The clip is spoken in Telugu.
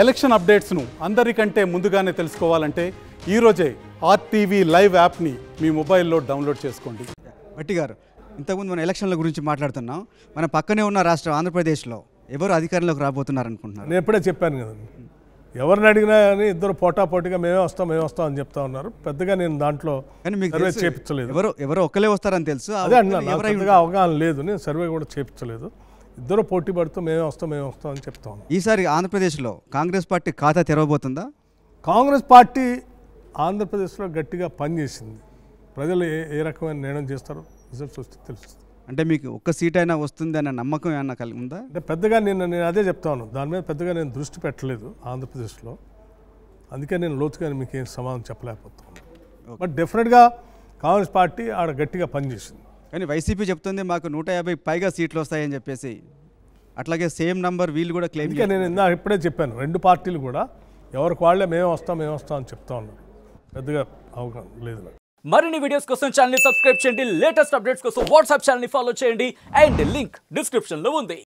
ఎలక్షన్ అప్డేట్స్ను అందరికంటే ముందుగానే తెలుసుకోవాలంటే ఈరోజే ఆర్టీవీ లైవ్ యాప్ని మీ మొబైల్లో డౌన్లోడ్ చేసుకోండి. భట్టి గారు, ఇంతకుముందు మన ఎలక్షన్ల గురించి మాట్లాడుతున్నాం. మన పక్కనే ఉన్న రాష్ట్రం ఆంధ్రప్రదేశ్లో ఎవరు అధికారంలోకి రాబోతున్నారు అనుకుంటున్నారు? నేను ఎప్పుడే చెప్పాను కదండి, ఎవరిని అడిగినా కానీ ఇద్దరు పోటాపోటీగా మేమే వస్తాం అని చెప్తా ఉన్నారు. పెద్దగా నేను దాంట్లో సర్వే చేయించలేదు. ఎవరో ఒక్కలే వస్తారని తెలుసు. అదే అంటున్నా, పెద్దగా అవగాహన లేదు. నేను సర్వే కూడా చేయించలేదు. ఇద్దరు పోటీ పడుతూ మేమే వస్తాం అని చెప్తా ఉన్నాం. ఈసారి ఆంధ్రప్రదేశ్లో కాంగ్రెస్ పార్టీ ఖాతా తెరవబోతుందా? కాంగ్రెస్ పార్టీ ఆంధ్రప్రదేశ్లో గట్టిగా పనిచేసింది. ప్రజలు ఏ రకమైన నిర్ణయం చేస్తారో రిజల్ట్స్ వస్తే తెలుస్తుంది. అంటే మీకు ఒక్క సీట్ అయినా వస్తుంది అన్న నమ్మకం ఏమన్నా కలిగి ఉందా? అంటే పెద్దగా నేను అదే చెప్తా ఉన్నాను, దాని మీద పెద్దగా నేను దృష్టి పెట్టలేదు ఆంధ్రప్రదేశ్లో. అందుకే నేను లోతుగా మీకు ఏం సమాధానం చెప్పలేకపోతున్నాను. బట్ డెఫినెట్గా కాంగ్రెస్ పార్టీ ఆడ గట్టిగా పనిచేసింది. కానీ వైసీపీ చెప్తుంది మాకు 150 పైగా సీట్లు వస్తాయని చెప్పేసి. అట్లాగే సేమ్ నంబర్ వీళ్ళు కూడా క్లెయిమ్. ఇంకా నేను ఇప్పుడే చెప్పాను, రెండు పార్టీలు కూడా ఎవరికి వాళ్ళే మేము వస్తాం అని చెప్తా ఉన్నారు. పెద్దగా అవగాహన లేదు. మరిన్ని వీడియోస్ కోసం ఛానల్ ని సబ్స్క్రైబ్ చేయండి. లేటెస్ట్ అప్డేట్స్ కోసం వాట్సాప్ ఛానల్ ని ఫాలో చేయండి. అండ్ లింక్ డిస్క్రిప్షన్ లో ఉంది.